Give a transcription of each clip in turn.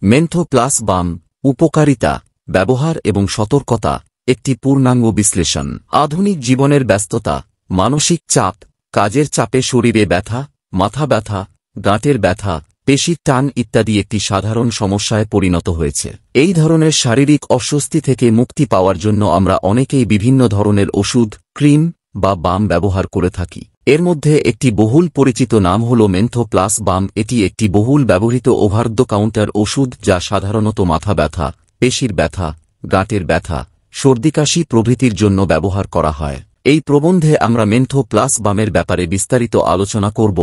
Mentho plus বাম, উপকারিতা, ব্যবহার এবং সতর্কতা, একটি পূর্ণাঙ্গ বিশ্লেষণ। আধুনিক জীবনের ব্যস্ততা, মানসিক চাপ, কাজের চাপে শরীরে ব্যথা, মাথা ব্যথা, গাঁটের ব্যথা, পেশির টান ইত্যাদি একটি সাধারণ সমস্যায় পরিণত হয়েছে। এই ধরনের শারীরিক অস্বস্তি থেকে মুক্তি পাওয়ার জন্য আমরা অনেকেই বিভিন্ন ধরনের ওষুধ, ক্রিম বা বাম ব্যবহার করে থাকি। এর মধ্যে একটি বহুল পরিচিত নাম হল মেন্থো প্লাস বাম। এটি একটি বহুল ব্যবহৃত ওভার দ্য কাউন্টার ওষুধ যা সাধারণত মাথা ব্যথা, পেশির ব্যথা, গাঁটের ব্যথা, সর্দিকাশি প্রভৃতির জন্য ব্যবহার করা হয়। এই প্রবন্ধে আমরা মেন্থো প্লাস বামের ব্যাপারে বিস্তারিত আলোচনা করব।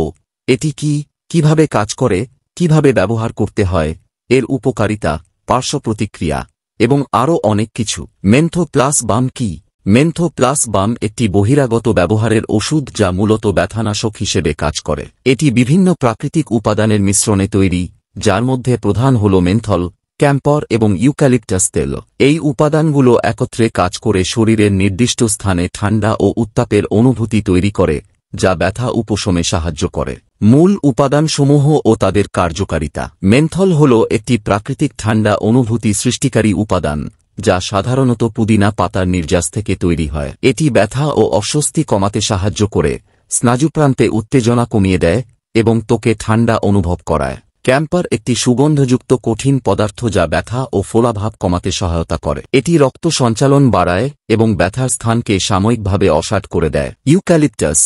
এটি কি, কিভাবে কাজ করে, কিভাবে ব্যবহার করতে হয়, এর উপকারিতা, পার্শ্ব প্রতিক্রিয়া এবং আরও অনেক কিছু। মেন্থো প্লাস বাম কি? মেন্থো প্লাস বাম একটি বহিরাগত ব্যবহারের ওষুধ যা মূলত ব্যথানাশক হিসেবে কাজ করে। এটি বিভিন্ন প্রাকৃতিক উপাদানের মিশ্রণে তৈরি, যার মধ্যে প্রধান হল মেন্থল, ক্যাম্পর এবং ইউক্যালিপটাস তেল। এই উপাদানগুলো একত্রে কাজ করে শরীরের নির্দিষ্ট স্থানে ঠান্ডা ও উত্তাপের অনুভূতি তৈরি করে, যা ব্যথা উপশমে সাহায্য করে। মূল উপাদানসমূহ ও তাদের কার্যকারিতা। মেন্থল হল একটি প্রাকৃতিক ঠান্ডা অনুভূতি সৃষ্টিকারী উপাদান, যা সাধারণত পুদিনা পাতার নির্যাস থেকে তৈরি হয়। এটি ব্যথা ও অস্বস্তি কমাতে সাহায্য করে, স্নায়ুপ্রান্তে উত্তেজনা কমিয়ে দেয় এবং ত্বকে ঠান্ডা অনুভব করায়। ক্যাম্পার একটি সুগন্ধযুক্ত কঠিন পদার্থ যা ব্যথা ও ফোলাভাব কমাতে সহায়তা করে। এটি রক্ত সঞ্চালন বাড়ায় এবং ব্যথার স্থানকে সাময়িকভাবে অসাড় করে দেয়। ইউক্যালিপটাস,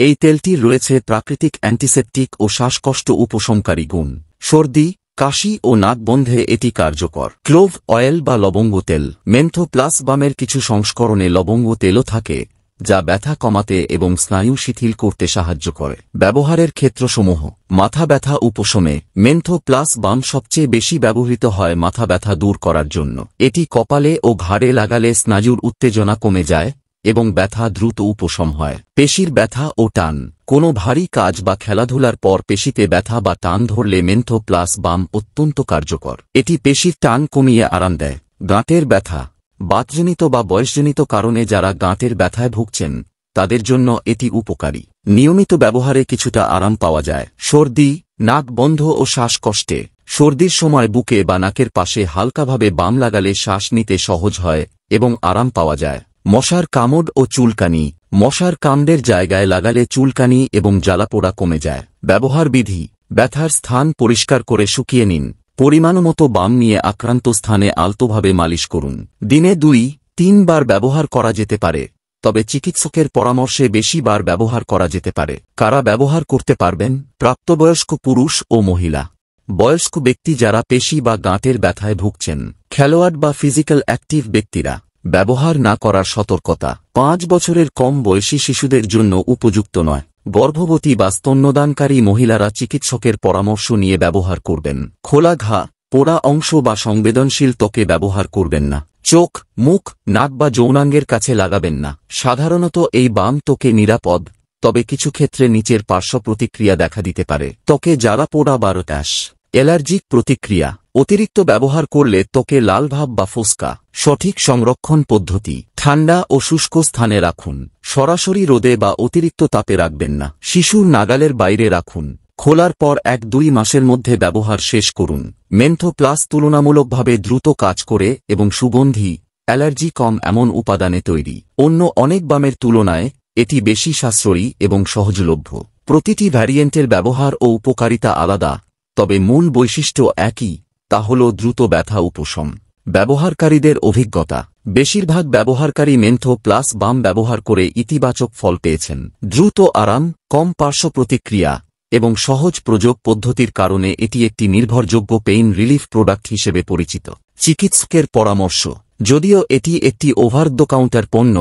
এই তেলটির রয়েছে প্রাকৃতিক অ্যান্টিসেপটিক ও শ্বাসকষ্ট উপশমকারী গুণ। সর্দি, কাশি ও নাক বন্ধে এটি কার্যকর। ক্লোভ অয়েল বা লবঙ্গ তেল। মেন্থো প্লাস বামের কিছু সংস্করণে লবঙ্গ তেলও থাকে, যা ব্যথা কমাতে এবং স্নায়ু শিথিল করতে সাহায্য করে। ব্যবহারের ক্ষেত্রসমূহ। মাথা ব্যথা উপশমে। মেন্থো প্লাস বাম সবচেয়ে বেশি ব্যবহৃত হয় মাথা ব্যথা দূর করার জন্য। এটি কপালে ও ঘাড়ে লাগালে স্নায়ুর উত্তেজনা কমে যায় এবং ব্যথা দ্রুত উপশম হয়। পেশির ব্যথা ও টান। কোনো ভারী কাজ বা খেলাধুলার পর পেশিতে ব্যথা বা টান ধরলে মেন্থো প্লাস বাম অত্যন্ত কার্যকর। এটি পেশির টান কমিয়ে আরাম দেয়। গাঁটের ব্যথা। বাতজনিত বা বয়সজনিত কারণে যারা গাঁটের ব্যথায় ভুগছেন, তাদের জন্য এটি উপকারী। নিয়মিত ব্যবহারে কিছুটা আরাম পাওয়া যায়। সর্দি, নাক বন্ধ ও শ্বাসকষ্টে। সর্দির সময় বুকে বা নাকের পাশে হালকাভাবে বাম লাগালে শ্বাস নিতে সহজ হয় এবং আরাম পাওয়া যায়। মশার কামড় ও চুলকানি। মশার কামড়ের জায়গায় লাগালে চুলকানি এবং জ্বালাপোড়া কমে যায়। ব্যবহার বিধি। ব্যথার স্থান পরিষ্কার করে শুকিয়ে নিন। পরিমাণমতো বাম নিয়ে আক্রান্ত স্থানে আলতোভাবে মালিশ করুন। দিনে 2-3 বার ব্যবহার করা যেতে পারে, তবে চিকিৎসকের পরামর্শে বেশি বার ব্যবহার করা যেতে পারে। কারা ব্যবহার করতে পারবেন? প্রাপ্তবয়স্ক পুরুষ ও মহিলা। বয়স্ক ব্যক্তি যারা পেশি বা গাঁটের ব্যথায় ভুগছেন। খেলোয়াড় বা ফিজিক্যাল অ্যাক্টিভ ব্যক্তিরা। ব্যবহার না করার সতর্কতা। 5 বছরের কম বয়সী শিশুদের জন্য উপযুক্ত নয়। গর্ভবতী বা স্তন্যদানকারী মহিলারা চিকিৎসকের পরামর্শ নিয়ে ব্যবহার করবেন। খোলা ঘা, পোড়া অংশ বা সংবেদনশীল ত্বকে ব্যবহার করবেন না। চোখ, মুখ, নাক বা যৌনাঙ্গের কাছে লাগাবেন না। সাধারণত এই বাম ত্বকে নিরাপদ, তবে কিছু ক্ষেত্রে নিচের পার্শ্ব প্রতিক্রিয়া দেখা দিতে পারে। ত্বকে জ্বালা পোড়া বা র্যাশ। অ্যালার্জিক প্রতিক্রিয়া। অতিরিক্ত ব্যবহার করলে ত্বকে লালভাব বা ফোস্কা। সঠিক সংরক্ষণ পদ্ধতি। ঠান্ডা ও শুষ্ক স্থানে রাখুন। সরাসরি রোদে বা অতিরিক্ত তাপে রাখবেন না। শিশুর নাগালের বাইরে রাখুন। খোলার পর 1-2 মাসের মধ্যে ব্যবহার শেষ করুন। মেন্থো প্লাস তুলনামূলকভাবে দ্রুত কাজ করে এবং সুগন্ধি, অ্যালার্জি কম এমন উপাদানে তৈরি। অন্য অনেক বামের তুলনায় এটি বেশি সাশ্রয়ী এবং সহজলভ্য। প্রতিটি ভ্যারিয়েন্টের ব্যবহার ও উপকারিতা আলাদা, তবে মূল বৈশিষ্ট্য একই, তা হল দ্রুত ব্যথা উপশম। ব্যবহারকারীদের অভিজ্ঞতা। বেশিরভাগ ব্যবহারকারী মেন্থো প্লাস বাম ব্যবহার করে ইতিবাচক ফল পেয়েছেন। দ্রুত আরাম, কম পার্শ্ব প্রতিক্রিয়া এবং সহজ প্রয়োগ পদ্ধতির কারণে এটি একটি নির্ভরযোগ্য পেইন রিলিফ প্রোডাক্ট হিসেবে পরিচিত। চিকিৎসকের পরামর্শ। যদিও এটি একটি ওভার দ্য কাউন্টার পণ্য,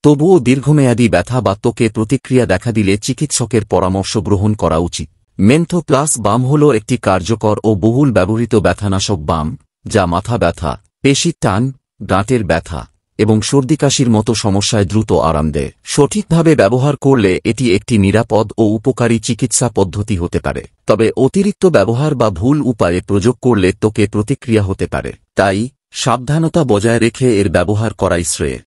তবুও দীর্ঘমেয়াদী ব্যথা বা ত্বকে প্রতিক্রিয়া দেখা দিলে চিকিৎসকের পরামর্শ গ্রহণ করা উচিত। মেন্থো প্লাস বাম হল একটি কার্যকর ও বহুল ব্যবহৃত ব্যথানাশক বাম, যা মাথা ব্যথা, পেশির টান, গাঁটের ব্যথা এবং সর্দিকাশির মতো সমস্যায় দ্রুত আরাম দেয়। সঠিকভাবে ব্যবহার করলে এটি একটি নিরাপদ ও উপকারী চিকিৎসা পদ্ধতি হতে পারে, তবে অতিরিক্ত ব্যবহার বা ভুল উপায়ে প্রয়োগ করলে ত্বকে প্রতিক্রিয়া হতে পারে। তাই সাবধানতা বজায় রেখে এর ব্যবহার করাই শ্রেয়।